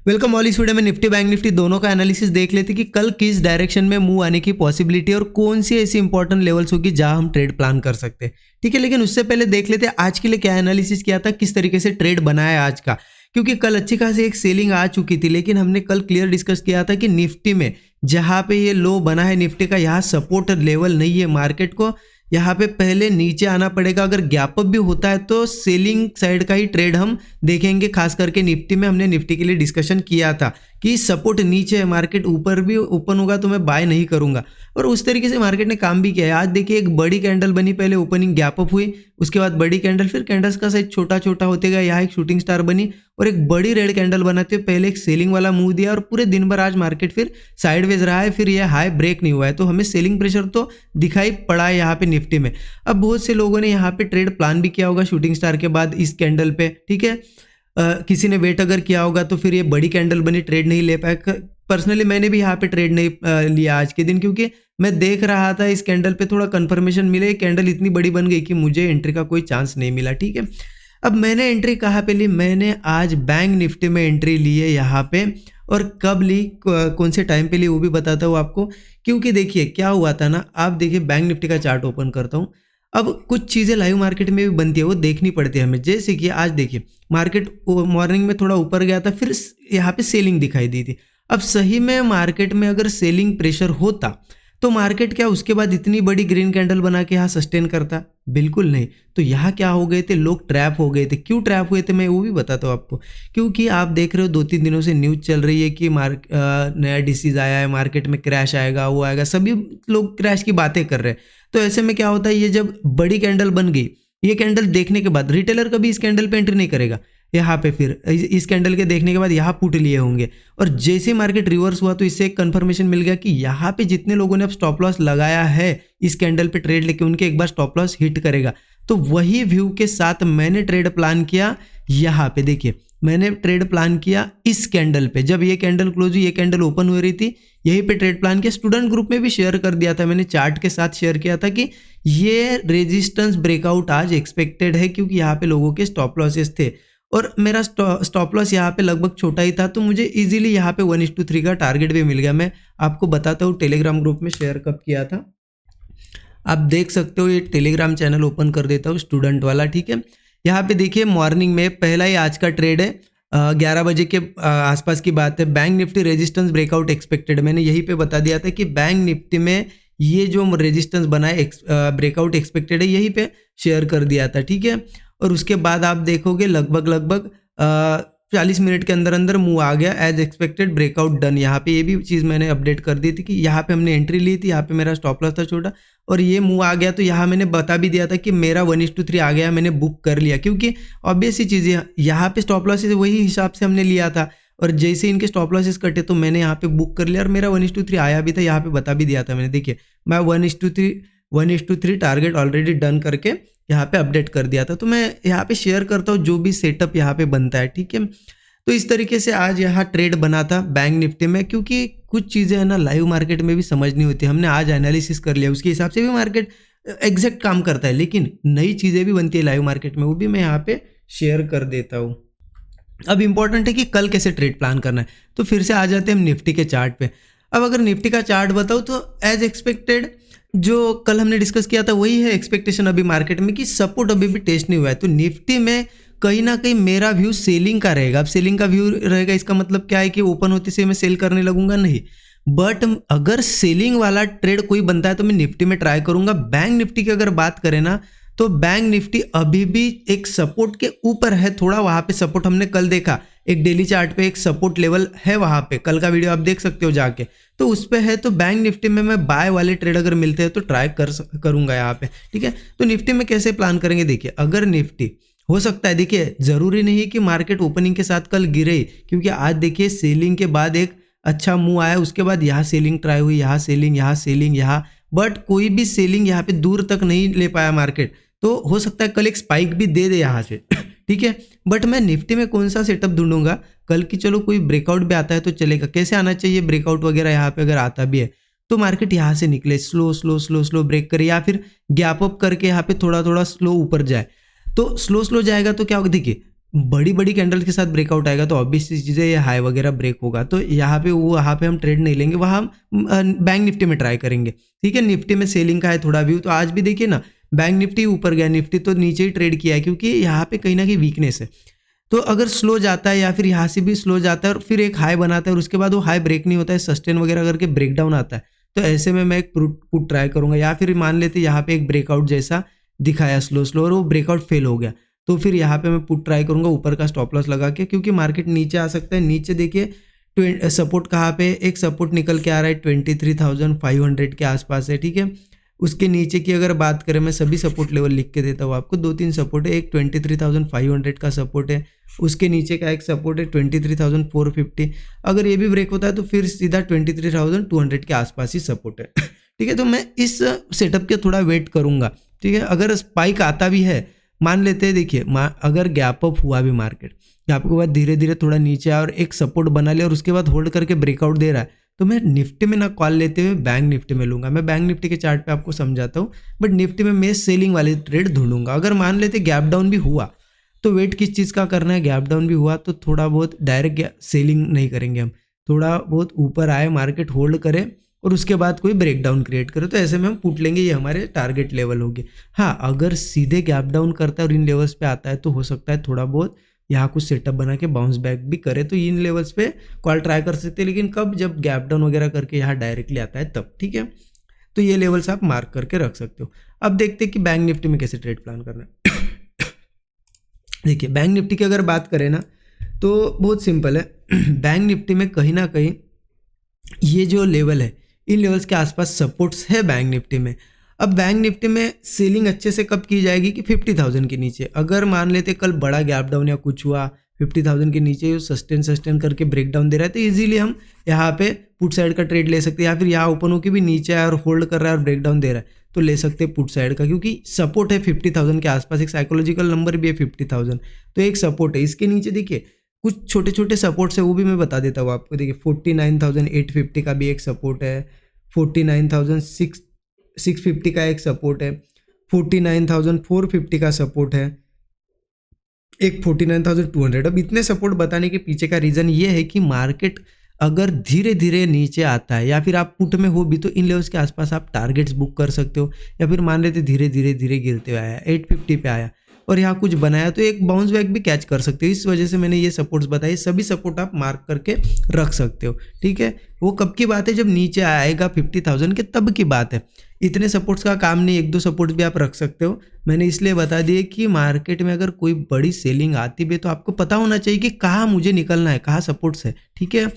Welcome all. इस video में Nifty bank Nifty दोनों का एनालिसिस देख लेते कि कल किस डायरेक्शन में मूव आने की पॉसिबिलिटी और कौन सी ऐसी इंपॉर्टेंट लेवल्स होगी जहां हम ट्रेड प्लान कर सकते हैं। ठीक है, लेकिन उससे पहले देख लेते हैं आज के लिए क्या एनालिसिस किया था, किस तरीके से ट्रेड बनाया आज का। क्योंकि कल अच्छी खासी एक सेलिंग आ चुकी थी, लेकिन हमने कल क्लियर डिस्कस किया था कि निफ्टी में जहां पे ये लो बना है निफ्टी का, यहाँ सपोर्ट लेवल नहीं है। मार्केट को यहाँ पे पहले नीचे आना पड़ेगा। अगर गैप अप भी होता है तो सेलिंग साइड का ही ट्रेड हम देखेंगे। खास करके निफ्टी में हमने निफ्टी के लिए डिस्कशन किया था कि सपोर्ट नीचे है, मार्केट ऊपर भी ओपन होगा तो मैं बाय नहीं करूंगा, और उस तरीके से मार्केट ने काम भी किया है। आज देखिए एक बड़ी कैंडल बनी, पहले ओपनिंग गैप अप हुई, उसके बाद बड़ी कैंडल, फिर कैंडल्स का साइज छोटा छोटा होते गया, यहाँ एक शूटिंग स्टार बनी और एक बड़ी रेड कैंडल बनाते हुए पहले एक सेलिंग वाला मूव दिया और पूरे दिन भर आज मार्केट फिर साइडवेज रहा है। फिर यह हाई ब्रेक नहीं हुआ है, तो हमें सेलिंग प्रेशर तो दिखाई पड़ा है यहाँ पे निफ्टी में। अब बहुत से लोगों ने यहाँ पे ट्रेड प्लान भी किया होगा शूटिंग स्टार के बाद इस कैंडल पे। ठीक है, किसी ने वेट अगर किया होगा तो फिर ये बड़ी कैंडल बनी, ट्रेड नहीं ले पाए। पर्सनली मैंने भी यहाँ पे ट्रेड नहीं लिया आज के दिन, क्योंकि मैं देख रहा था इस कैंडल पे थोड़ा कंफर्मेशन मिले। कैंडल इतनी बड़ी बन गई कि मुझे एंट्री का कोई चांस नहीं मिला। ठीक है, अब मैंने एंट्री कहाँ पे ली? मैंने आज बैंक निफ्टी में एंट्री ली है यहाँ पे, और कब ली, कौन से टाइम पे ली वो भी बताता हूँ आपको। क्योंकि देखिए क्या हुआ था ना, आप देखिए बैंक निफ्टी का चार्ट ओपन करता हूँ। अब कुछ चीज़ें लाइव मार्केट में भी बनती है, वो देखनी पड़ती है हमें। जैसे कि आज देखिए मार्केट मॉर्निंग में थोड़ा ऊपर गया था, फिर यहाँ पे सेलिंग दिखाई दी थी। अब सही में मार्केट में अगर सेलिंग प्रेशर होता तो मार्केट क्या उसके बाद इतनी बड़ी ग्रीन कैंडल बना के यहाँ सस्टेन करता? बिल्कुल नहीं। तो यहाँ क्या हो गए थे, लोग ट्रैप हो गए थे। क्यों ट्रैप हुए थे मैं वो भी बताता हूँ आपको। क्योंकि आप देख रहे हो 2-3 दिनों से न्यूज़ चल रही है कि नया डिसीज आया है, मार्केट में क्रैश आएगा, वो आएगा, सभी लोग क्रैश की बातें कर रहे हैं। तो ऐसे में क्या होता है, ये जब बड़ी कैंडल बन गई, ये कैंडल देखने के बाद रिटेलर कभी इस कैंडल पे एंट्री नहीं करेगा। यहाँ पे फिर इस कैंडल के देखने के बाद यहाँ पुट लिए होंगे, और जैसे मार्केट रिवर्स हुआ तो इससे एक कंफर्मेशन मिल गया कि यहाँ पे जितने लोगों ने अब स्टॉप लॉस लगाया है इस कैंडल पे ट्रेड लेके, उनके एक बार स्टॉप लॉस हिट करेगा। तो वही व्यू के साथ मैंने ट्रेड प्लान किया। यहाँ पे देखिए मैंने ट्रेड प्लान किया इस कैंडल पे। जब ये कैंडल क्लोज हुई, ये कैंडल ओपन हो रही थी, यहीं पे ट्रेड प्लान किया। स्टूडेंट ग्रुप में भी शेयर कर दिया था मैंने, चार्ट के साथ शेयर किया था कि ये रेजिस्टेंस ब्रेकआउट आज एक्सपेक्टेड है, क्योंकि यहाँ पे लोगों के स्टॉप लॉसेस थे और मेरा स्टॉप लॉस यहाँ पे लगभग छोटा ही था, तो मुझे इजीली यहाँ पे 1:3 का टारगेट भी मिल गया। मैं आपको बताता हूँ टेलीग्राम ग्रुप में शेयर कब किया था, आप देख सकते हो। ये टेलीग्राम चैनल ओपन कर देता हूँ स्टूडेंट वाला। ठीक है, यहाँ पे देखिए मॉर्निंग में पहला ही आज का ट्रेड है, 11 बजे के आसपास की बात है। Bank Nifty resistance breakout expected, मैंने यहीं पे बता दिया था कि बैंक निफ्टी में ये जो रेजिस्टेंस बना है ब्रेकआउट एक्सपेक्टेड है, यहीं पे शेयर कर दिया था। ठीक है, और उसके बाद आप देखोगे लगभग 40 मिनट के अंदर अंदर मूव आ गया, एज एक्सपेक्टेड ब्रेकआउट डन। यहाँ पे ये भी चीज़ मैंने अपडेट कर दी थी कि यहाँ पे हमने एंट्री ली थी, यहाँ पे मेरा स्टॉप लॉस था छोटा और ये मूव आ गया। तो यहाँ मैंने बता भी दिया था कि मेरा 1:3 आ गया, मैंने बुक कर लिया, क्योंकि ऑब्वियस सी चीज़ है, यहाँ पे स्टॉप लॉसेस वही हिसाब से हमने लिया था, और जैसे इनके स्टॉप लॉसेस कटे तो मैंने यहाँ पे बुक कर लिया और मेरा 1:3 आया भी था। यहाँ पे बता भी दिया था मैंने, देखिए मैं 1:3 टारगेट ऑलरेडी डन करके यहाँ पे अपडेट कर दिया था। तो मैं यहाँ पे शेयर करता हूँ जो भी सेटअप यहाँ पे बनता है। ठीक है, तो इस तरीके से आज यहाँ ट्रेड बना था बैंक निफ्टी में, क्योंकि कुछ चीज़ें है ना लाइव मार्केट में भी समझनी होती है। हमने आज एनालिसिस कर लिया, उसके हिसाब से भी मार्केट एग्जैक्ट काम करता है, लेकिन नई चीज़ें भी बनती है लाइव मार्केट में, वो भी मैं यहाँ पे शेयर कर देता हूँ। अब इंपॉर्टेंट है कि कल कैसे ट्रेड प्लान करना है, तो फिर से आ जाते हैं हम निफ्टी के चार्ट पे। अब अगर निफ्टी का चार्ट बताऊँ तो एज एक्सपेक्टेड जो कल हमने डिस्कस किया था वही है एक्सपेक्टेशन अभी मार्केट में, कि सपोर्ट अभी भी टेस्ट नहीं हुआ है। तो निफ्टी में कहीं ना कहीं मेरा व्यू सेलिंग का रहेगा। अब सेलिंग का व्यू रहेगा, इसका मतलब क्या है कि ओपन होते से मैं सेल करने लगूंगा? नहीं, बट अगर सेलिंग वाला ट्रेड कोई बनता है तो मैं निफ्टी में ट्राई करूंगा। बैंक निफ्टी की अगर बात करें ना, तो बैंक निफ्टी अभी भी एक सपोर्ट के ऊपर है थोड़ा। वहां पे सपोर्ट हमने कल देखा, एक डेली चार्ट पे एक सपोर्ट लेवल है वहां पे, कल का वीडियो आप देख सकते हो जाके, तो उस पे है। तो बैंक निफ्टी में मैं बाय वाले ट्रेड अगर मिलते हैं तो ट्राई करूंगा यहाँ पे। ठीक है, तो निफ्टी में कैसे प्लान करेंगे? देखिए अगर निफ्टी हो सकता है, देखिए जरूरी नहीं कि मार्केट ओपनिंग के साथ कल गिरे, क्योंकि आज देखिए सेलिंग के बाद एक अच्छा मूव आया, उसके बाद यहाँ सेलिंग ट्राई हुई, यहाँ सेलिंग, यहाँ सेलिंग, यहाँ, बट कोई भी सेलिंग यहाँ पे दूर तक नहीं ले पाया मार्केट। तो हो सकता है कल एक स्पाइक भी दे यहाँ से। ठीक है, बट मैं निफ्टी में कौन सा सेटअप ढूंढूंगा कल की? चलो कोई ब्रेकआउट भी आता है तो चलेगा। कैसे आना चाहिए ब्रेकआउट वगैरह? यहाँ पे अगर आता भी है तो मार्केट यहाँ से निकले, स्लो ब्रेक करे, या फिर गैप अप करके यहाँ पे थोड़ा थोड़ा स्लो ऊपर जाए। तो स्लो जाएगा तो क्या होगा? देखिए बड़ी बड़ी कैंडल के साथ ब्रेकआउट आएगा तो ऑब्वियसली चीज़ें ये हाई वगैरह ब्रेक होगा, तो यहाँ पे हम ट्रेड नहीं लेंगे, वहाँ हम बैंक निफ्टी में ट्राई करेंगे। ठीक है, निफ्टी में सेलिंग का है थोड़ा व्यू, तो आज भी देखिए ना बैंक निफ्टी ऊपर गया, निफ्टी तो नीचे ही ट्रेड किया है, क्योंकि यहाँ पे कहीं ना कहीं वीकनेस है। तो अगर स्लो जाता है या फिर यहाँ से भी स्लो जाता है और फिर एक हाई बनाता है और उसके बाद वो हाई ब्रेक नहीं होता है, सस्टेन वगैरह करके ब्रेक डाउन आता है, तो ऐसे में मैं एक पुट ट्राई करूंगा। या फिर मान लेते यहाँ पे एक ब्रेकआउट जैसा दिखाया स्लो स्लो और वो ब्रेकआउट फेल हो गया, तो फिर यहाँ पे मैं पुट ट्राई करूंगा ऊपर का स्टॉप लॉस लगा के, क्योंकि मार्केट नीचे आ सकता है। नीचे देखिए सपोर्ट कहाँ पे, एक सपोर्ट निकल के आ रहा है 23,500 के आसपास है। ठीक है, उसके नीचे की अगर बात करें, मैं सभी सपोर्ट लेवल लिख के देता हूँ आपको, 2-3 सपोर्ट है। एक 23,500 का सपोर्ट है, उसके नीचे का एक सपोर्ट है 23,450। अगर ये भी ब्रेक होता है तो फिर सीधा 23,200 के आसपास ही सपोर्ट है। ठीक है, तो मैं इस सेटअप के थोड़ा वेट करूंगा। ठीक है, अगर स्पाइक आता भी है, मान लेते हैं, देखिए अगर गैप अप हुआ भी मार्केट, गैप के बाद धीरे धीरे थोड़ा नीचे आया और एक सपोर्ट बना लिया और उसके बाद होल्ड करके ब्रेकआउट दे रहा है, तो मैं निफ्टी में ना कॉल लेते हुए बैंक निफ्टी में लूंगा। मैं बैंक निफ्टी के चार्ट पे आपको समझाता हूँ, बट निफ्टी में मैं सेलिंग वाले ट्रेड ढूंढूंगा। अगर मान लेते गैप डाउन भी हुआ तो वेट किस चीज़ का करना है, गैप डाउन भी हुआ तो थोड़ा बहुत डायरेक्ट सेलिंग नहीं करेंगे हम, थोड़ा बहुत ऊपर आए मार्केट होल्ड करे और उसके बाद कोई ब्रेकडाउन क्रिएट करे, तो ऐसे में हम पुट लेंगे, ये हमारे टारगेट लेवल होगी। हाँ, अगर सीधे गैप डाउन करता है और इन लेवल्स पे आता है तो हो सकता है थोड़ा बहुत यहाँ कुछ सेटअप बना के बाउंस बैक भी करे, तो इन लेवल्स पे कॉल ट्राई कर सकते हैं। लेकिन कब, जब गैप डाउन वगैरह करके यहाँ डायरेक्टली आता है तब। ठीक है, तो ये लेवल्स आप मार्क करके रख सकते हो। अब देखते हैं कि बैंक निफ्टी में कैसे ट्रेड प्लान करना है। देखिए, बैंक निफ्टी की अगर बात करें ना तो बहुत सिंपल है। बैंक निफ्टी में कहीं ना कहीं ये जो लेवल है, इन लेवल्स के आसपास सपोर्ट्स है बैंक निफ्टी में। अब बैंक निफ्टी में सेलिंग अच्छे से कब की जाएगी कि 50,000 के नीचे। अगर मान लेते कल बड़ा गैप डाउन या कुछ हुआ 50,000 के नीचे, सस्टेन करके ब्रेक डाउन दे रहा है, तो इजीली हम यहाँ पे पुट साइड का ट्रेड ले सकते हैं। या फिर यहाँ ओपन होकर भी नीचे आया और होल्ड कर रहा है और ब्रेक डाउन दे रहा है, तो ले सकते हैं पुट साइड का, क्योंकि सपोर्ट है 50,000 के आसपास, एक साइकोलॉजिकल नंबर भी है 50,000, तो एक सपोर्ट है। इसके नीचे देखिए कुछ छोटे छोटे सपोर्ट्स है, वो भी मैं बता देता हूँ आपको। देखिए 49,850 का भी एक सपोर्ट है, 49,650 का एक सपोर्ट है, 49,450 का सपोर्ट है, एक 49,200। अब इतने सपोर्ट बताने के पीछे का रीज़न ये है कि मार्केट अगर धीरे धीरे नीचे आता है या फिर आप पुट में हो भी, तो इन लेवल्स के आसपास आप टारगेट्स बुक कर सकते हो। या फिर मान लेते धीरे धीरे धीरे गिरते हुए आया 850 पे आया और यहाँ कुछ बनाया, तो एक बाउंस बैक भी कैच कर सकते हो। इस वजह से मैंने ये सपोर्ट्स बताए, सभी सपोर्ट आप मार्क करके रख सकते हो। ठीक है, वो कब की बात है, जब नीचे आएगा 50,000 के तब की बात है। इतने सपोर्ट्स का काम नहीं, 1-2 सपोर्ट्स भी आप रख सकते हो। मैंने इसलिए बता दिए कि मार्केट में अगर कोई बड़ी सेलिंग आती भी तो आपको पता होना चाहिए कि कहाँ मुझे निकलना है, कहाँ सपोर्ट्स है। ठीक है,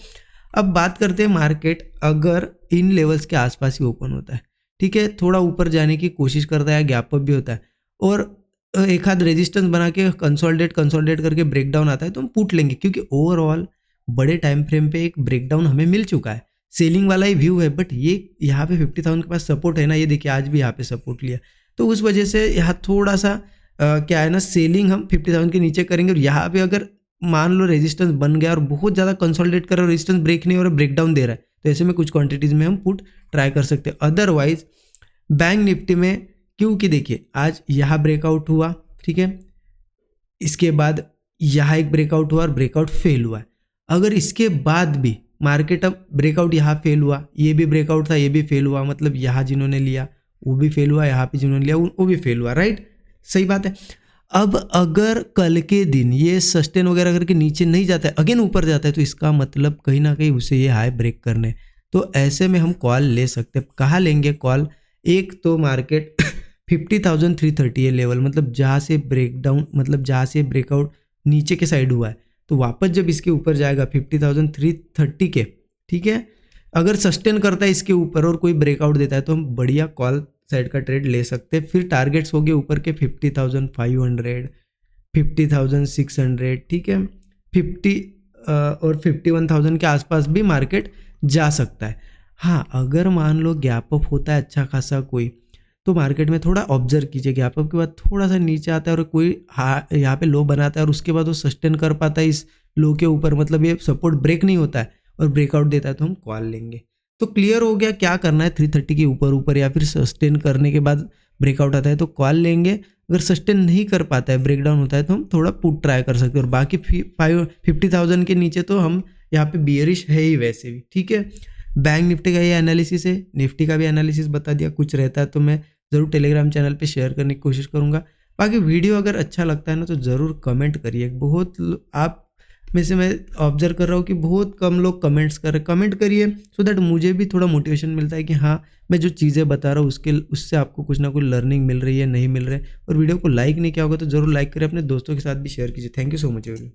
अब बात करते हैं मार्केट अगर इन लेवल्स के आसपास ही ओपन होता है, ठीक है, थोड़ा ऊपर जाने की कोशिश करता है, गैप अप भी होता है और एक आध रेजिस्टेंस बना के कंसोलिडेट करके ब्रेकडाउन आता है, तो हम पुट लेंगे, क्योंकि ओवरऑल बड़े टाइम फ्रेम पे एक ब्रेकडाउन हमें मिल चुका है। सेलिंग वाला ही व्यू है, बट ये यहाँ पे 50,000 के पास सपोर्ट है ना, ये देखिए आज भी यहाँ पे सपोर्ट लिया, तो उस वजह से यहाँ थोड़ा सा क्या है ना, सेलिंग हम 50,000 के नीचे करेंगे। और यहाँ पे अगर मान लो रेजिस्टेंस बन गया और बहुत ज़्यादा कंसोलिडेट कर रहा है, रेजिस्टेंस ब्रेक नहीं हो रहा, ब्रेकडाउन दे रहा है, तो ऐसे में कुछ क्वांटिटीज़ में हम पुट ट्राई कर सकते हैं। अदरवाइज बैंक निफ्टी में, क्योंकि देखिए आज यहाँ ब्रेकआउट हुआ, ठीक है, इसके बाद यहाँ एक ब्रेकआउट हुआ और ब्रेकआउट फेल हुआ है। अगर इसके बाद भी मार्केट, अब ब्रेकआउट यहाँ फेल हुआ, ये भी ब्रेकआउट था, ये भी फेल हुआ, मतलब यहाँ जिन्होंने लिया वो भी फेल हुआ, यहाँ पे जिन्होंने लिया वो भी फेल हुआ, राइट, सही बात है। अब अगर कल के दिन ये सस्टेन वगैरह करके नीचे नहीं जाता है, अगेन ऊपर जाता है, तो इसका मतलब कहीं ना कहीं उसे ये हाई ब्रेक करने, तो ऐसे में हम कॉल ले सकते हैं। कहाँ लेंगे कॉल, एक तो मार्केट 50,330 है लेवल, मतलब जहाँ से ब्रेकडाउन, मतलब जहाँ से ब्रेकआउट नीचे के साइड हुआ है, तो वापस जब इसके ऊपर जाएगा 50,330 के, ठीक है, अगर सस्टेन करता है इसके ऊपर और कोई ब्रेकआउट देता है तो हम बढ़िया कॉल साइड का ट्रेड ले सकते हैं। फिर टारगेट्स हो गए ऊपर के 50,500, 50,600, ठीक है, 50 और 51,000 के आसपास भी मार्केट जा सकता है। हाँ, अगर मान लो गैप अप होता है अच्छा खासा कोई, तो मार्केट में थोड़ा ऑब्जर्व कीजिए, गैप अप के बाद थोड़ा सा नीचे आता है और कोई यहाँ पे लो बनाता है और उसके बाद वो सस्टेन कर पाता है इस लो के ऊपर, मतलब ये सपोर्ट ब्रेक नहीं होता है और ब्रेकआउट देता है, तो हम कॉल लेंगे। तो क्लियर हो गया क्या करना है। 330 के ऊपर या फिर सस्टेन करने के बाद ब्रेकआउट आता है तो कॉल लेंगे, अगर सस्टेन नहीं कर पाता है, ब्रेकडाउन होता है तो हम थोड़ा पुट ट्राई कर सकते हैं। और बाकी 50,000 के नीचे तो हम यहाँ पे बियरिश है ही वैसे भी, ठीक है। बैंक निफ्टी का ये एनालिसिस है, निफ्टी का भी एनालिसिस बता दिया। कुछ रहता है तो मैं ज़रूर टेलीग्राम चैनल पे शेयर करने की कोशिश करूँगा। बाकी वीडियो अगर अच्छा लगता है ना तो ज़रूर कमेंट करिए। बहुत आप में से मैं ऑब्जर्व कर रहा हूँ कि बहुत कम लोग कमेंट्स कर रहे, कमेंट करिए सो दैट मुझे भी थोड़ा मोटिवेशन मिलता है कि हाँ मैं जो चीज़ें बता रहा हूँ उससे आपको कुछ ना कुछ लर्निंग मिल रही है, नहीं मिल रही है। और वीडियो को लाइक नहीं किया होगा तो ज़रूर लाइक करें, अपने दोस्तों के साथ भी शेयर कीजिए। Thank you so much everyone.